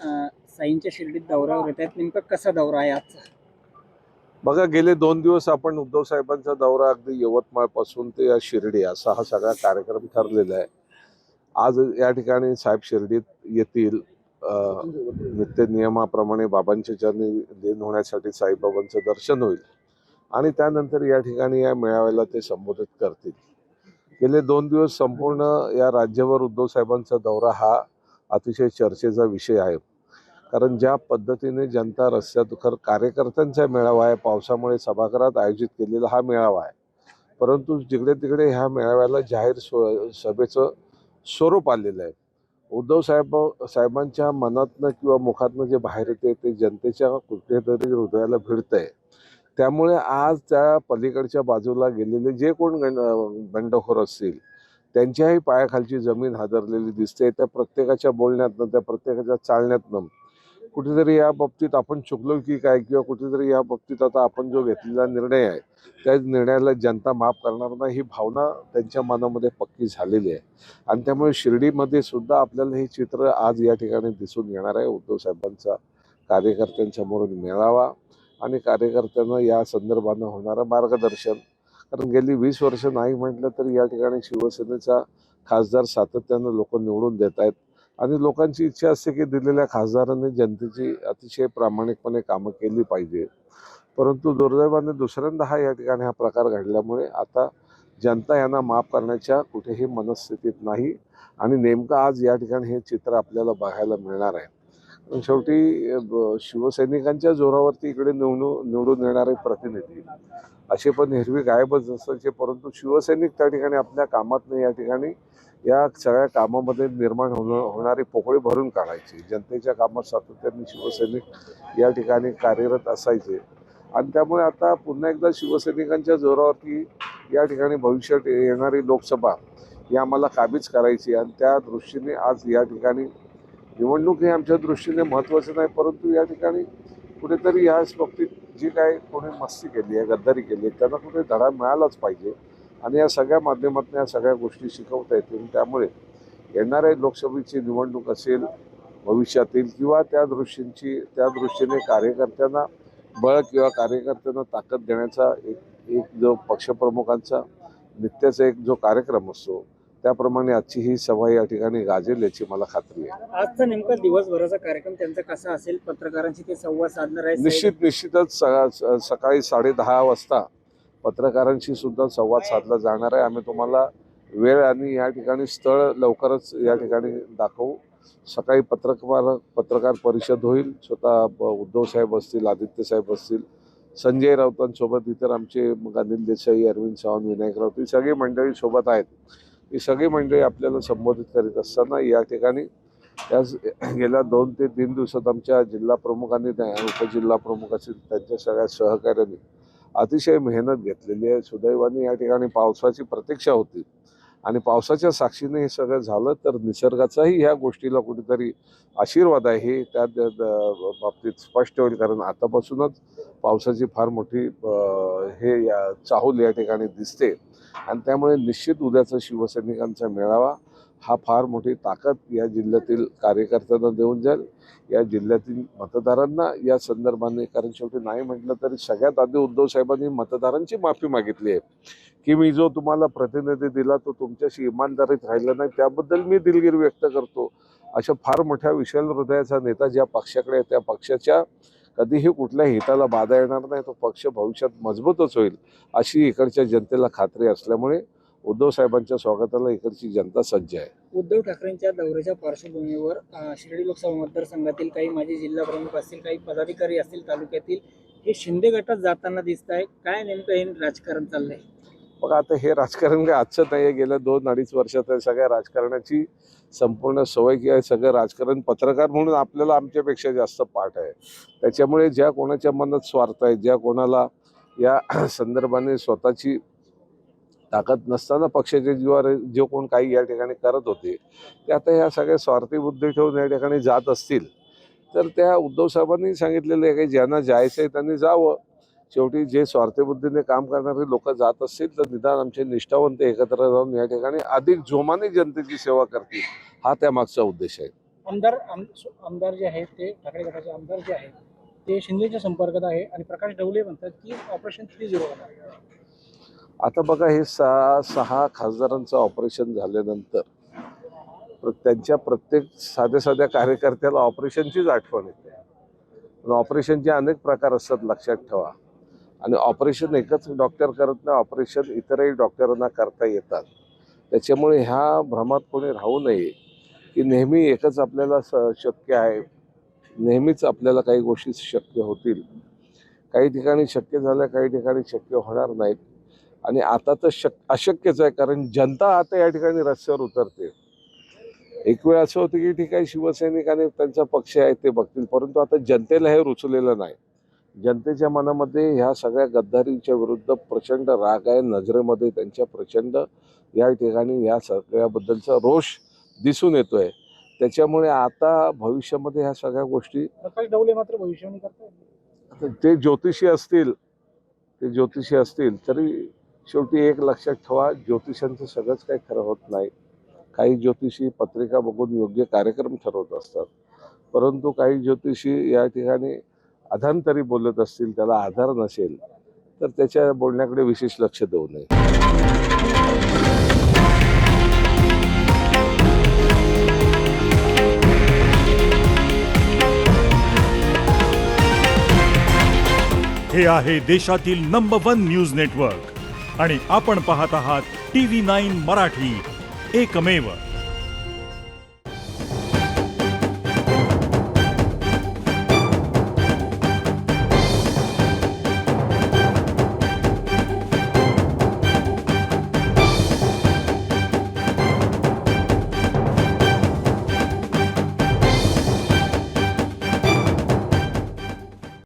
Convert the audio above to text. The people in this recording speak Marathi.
साईंच्या शिर्डीत दौऱ्यावर येत आहेत. नेमका कसा दौरा आहे आजचा? बघा, गेले 2 दिवस आपण उद्धव साहेबांचा दौरा अगदी यवतमाळ पासून ते या शिर्डी असा हा सगळा कार्यक्रम ठरलेला आहे. आज या ठिकाणी साहेब शिर्डीत येतील. नित्य नियमाप्रमाणे बाबांच्या चरणी लीन होण्यासाठी साईबाबांचं दर्शन होईल आणि त्यानंतर या ठिकाणी या मेळाव्याला ते संबोधित करतील. गेले 2 दिवस संपूर्ण या राज्यावर उद्धव साहेबांचा दौरा हा अतिशय चर्चेचा विषय आहे. कारण ज्या पद्धतीने जनता रस्त्यावर कार्यकर्त्यांचा मेळावा आहे, पावसामुळे सभागृहात आयोजित केलेला हा मेळावा आहे, परंतु जिकडे तिकडे ह्या मेळाव्याला जाहीर सभेचं स्वरूप आलेलं आहे. उद्धव साहेबांच्या मनातनं किंवा मुखातनं जे बाहेर येते ते जनतेच्या कुठेतरी हृदयाला भिडतंय. त्यामुळे आज त्या पलीकडच्या बाजूला गेलेले जे कोण बंडखोर असतील त्यांच्याही पायाखालची जमीन हादरलेली दिसते. त्या प्रत्येकाच्या बोलण्यातनं, त्या प्रत्येकाच्या चालण्यातनं कुठेतरी या बाबतीत आपण चुकलो की काय, किंवा कुठेतरी या बाबतीत आता आपण जो घेतलेला निर्णय आहे त्या निर्णयाला जनता माफ करणार नाही ही भावना त्यांच्या मनामध्ये पक्की झालेली आहे. आणि त्यामुळे शिर्डीमध्ये सुद्धा आपल्याला हे चित्र आज या ठिकाणी दिसून येणार आहे. उद्धव साहेबांचा कार्यकर्त्यांसमोरून मेळावा आणि कार्यकर्त्यांना या संदर्भानं होणारं मार्गदर्शन. कारण गेली 20 वर्ष नाही म्हटलं तरी या ठिकाणी शिवसेनेचा खासदार सातत्यानं लोक निवडून देत आहेत आणि लोकांची इच्छा असते की दिलेल्या खासदारांनी जनतेची अतिशय प्रामाणिकपणे कामं केली पाहिजे. परंतु दुर्दैवाने दुसऱ्यांदा या ठिकाणी हा प्रकार घडल्यामुळे आता जनता यांना माफ करण्याच्या कुठेही मनस्थितीत नाही आणि नेमकं आज या ठिकाणी हे चित्र आपल्याला बघायला मिळणार आहे. पण शेवटी शिवसैनिकांच्या जोरावरती इकडे निवडून येणारे प्रतिनिधी असे पण हिरवी गायबच नसायचे, परंतु शिवसैनिक त्या ठिकाणी आपल्या कामातनं या ठिकाणी या सगळ्या कामामध्ये निर्माण होणारी पोकळी भरून काढायची. जनतेच्या कामात सातत्याने शिवसैनिक या ठिकाणी कार्यरत असायचे आणि त्यामुळे आता पुन्हा एकदा शिवसैनिकांच्या जोरावरती या ठिकाणी भविष्यात येणारी लोकसभा ही आम्हाला काबीज करायची आणि त्या दृष्टीने आज या ठिकाणी निवडणूक हे आमच्या दृष्टीने महत्त्वाचं नाही, परंतु या ठिकाणी कुठेतरी याच बाबतीत जी काय कोणी मस्ती केली आहे, गद्दारी केली आहे, त्यांना कुठे धडा मिळालाच पाहिजे आणि या सगळ्या माध्यमातून या सगळ्या गोष्टी शिकवता येतील. त्यामुळे येणाऱ्या लोकसभेची निवडणूक असेल भविष्यातील किंवा त्या दृष्टीने कार्यकर्त्यांना बळ किंवा कार्यकर्त्यांना ताकद देण्याचा एक जो पक्षप्रमुखांचा नित्याचा एक जो कार्यक्रम असतो त्याप्रमाणे आजची ही सभा या ठिकाणी गाजेल याची मला खात्री आहे. आजचा नेमका दिवसभराचा कार्यक्रम त्यांचा कसा असेल? पत्रकारांशी ते संवाद साधणार आहे? निश्चितच सकाळी 10:30 वाजता पत्रकारांशी सुद्धा संवाद साधला जाणार आहे. आम्ही तुम्हाला वेळ आणि या ठिकाणी स्थळ लवकरच या ठिकाणी दाखवू. सकाळी पत्रकार परिषद होईल. स्वतः उद्धव साहेब असतील, आदित्य साहेब असतील, संजय राऊतांसोबत इतर आमचे अनिल देसाई, अरविंद सावंत, विनायक राऊत ही सगळी मंडळी सोबत आहेत. ही सगळी मंडळी आपल्याला संबोधित करीत असताना या ठिकाणी त्याच गेल्या 2 ते 3 दिवसात आमच्या जिल्हा प्रमुखांनी उपजिल्हा प्रमुख असतील त्यांच्या सगळ्या सहकार्याने अतिशय मेहनत घेतलेली आहे. सुदैवाने या ठिकाणी पावसाची प्रतीक्षा होती आणि पावसाच्या साक्षीने हे सगळं झालं तर निसर्गाचाही ह्या गोष्टीला कुठेतरी आशीर्वाद आहे हे त्या बाबतीत स्पष्ट होईल. कारण आतापासूनच पावसाची फार मोठी चाहूल या ठिकाणी दिसते आणि त्यामुळे निश्चित उद्याचा शिवसैनिकांचा मेळावा हा फार मोठी ताकद या जिल्ह्यातील कार्यकर्त्यांना देऊन जाईल, या जिल्ह्यातील मतदारांना या संदर्भाने. कारण शेवटी नाही म्हटलं तरी सगळ्यात आधी उद्धव साहेबांनी मतदारांची माफी मागितली आहे की मी जो तुम्हाला प्रतिनिधी दिला तो तुमच्याशी इमानदारीत राहिला नाही, त्याबद्दल मी दिलगिरी व्यक्त करतो. अशा फार मोठ्या विशाल हृदयाचा नेता ज्या पक्षाकडे त्या पक्षाच्या कधीही कुठल्या हिताला बाधा येणार नाही, तो पक्ष भविष्यात मजबूतच होईल अशी इकडच्या जनतेला खात्री असल्यामुळे उद्धव साहेबांच्या स्वागताला इकडची जनता सज्ज आहे. उद्धव ठाकरेंच्या दौऱ्याच्या पार्श्वभूमीवर शिर्डी लोकसभा मतदारसंघातील काही माजी जिल्हा प्रमुख असतील, काही पदाधिकारी असतील तालुक्यातील, हे शिंदे गटात जाताना दिसत आहे. काय नेमकं हे राजकारण चाललंय? बघा, आता हे राजकारण काय आजचं नाही आहे. गेल्या 2-2.5 वर्षात सगळ्या राजकारणाची संपूर्ण सवय की आहे. सगळं राजकारण पत्रकार म्हणून आपल्याला आमच्यापेक्षा जास्त पाठ आहे. त्याच्यामुळे ज्या कोणाच्या मनात स्वार्थ आहे, ज्या कोणाला या संदर्भाने स्वतःची ताकद नसताना पक्षाच्या जीवावर जे कोण काही या ठिकाणी करत होते ते आता ह्या सगळ्या स्वार्थी बुद्धी ठेवून या ठिकाणी जात असतील तर त्या उद्धव साहेबांनी सांगितलेलं आहे की ज्यांना जायचं आहे त्यांनी जावं. शेवटी जे स्वार्थी बुद्धीने काम करणारे लोक जात असतील तर निदान आमचे निष्ठावंत एकत्र जाऊन या ठिकाणी अधिक जोमाने जनतेची सेवा करतील हा त्यामागचा उद्देश आहे. आमदार जे आहेत ते ठाकरे गटाचे आमदार जे आहेत ते शिंदेच्या संपर्कात आहे आणि प्रकाश डवले म्हणतात की ऑपरेशन 3-0 होणार. आता बघा, हे सहा खासदारांचं ऑपरेशन झाल्यानंतर त्यांच्या प्रत्येक साध्या साध्या कार्यकर्त्याला ऑपरेशनचीच आठवण येते. ऑपरेशनचे अनेक प्रकार असतात, लक्षात ठेवा. आणि ऑपरेशन एकच डॉक्टर करत नाही, ऑपरेशन इतरही डॉक्टरांना करता येतात. त्याच्यामुळे ह्या भ्रमात कोणी राहू नये की नेहमी एकच आपल्याला शक्य आहे, नेहमीच आपल्याला काही गोष्टी शक्य होतील. काही ठिकाणी शक्य झाल्या, काही ठिकाणी शक्य होणार नाहीत. आणि आता तर अशक्यच आहे, कारण जनता आता या ठिकाणी रस्त्यावर उतरते. एक वेळ असं होतं की ठीक आहे, शिवसैनिक आणि त्यांचा पक्ष आहे ते बघतील, परंतु आता जनतेला हे रुचलेलं नाही. जनतेच्या मनामध्ये ह्या सगळ्या गद्दारींच्या विरुद्ध प्रचंड राग आहे, नजरेमध्ये त्यांच्या प्रचंड या ठिकाणी या सगळ्याबद्दलचा रोष दिसून येतोय. त्याच्यामुळे आता भविष्यामध्ये ह्या सगळ्या गोष्टी, प्रकाश डवले मात्र भविष्यवाणी करतात. ते ज्योतिषी असतील तरी शेवटी एक लक्षात ठेवा, ज्योतिषांचं सगळंच काही खरं होत नाही. काही ज्योतिषी पत्रिका बघून योग्य कार्यक्रम ठरवत असतात, परंतु काही ज्योतिषी या ठिकाणी अधांतरी बोलत असतील, त्याला आधार नसेल तर त्याच्या बोलण्याकडे विशेष लक्ष देऊ नये. हे आहे देशातील नंबर 1 न्यूज नेटवर्क आणि आपण पाहत आहात TV9 मराठी, एकमेव.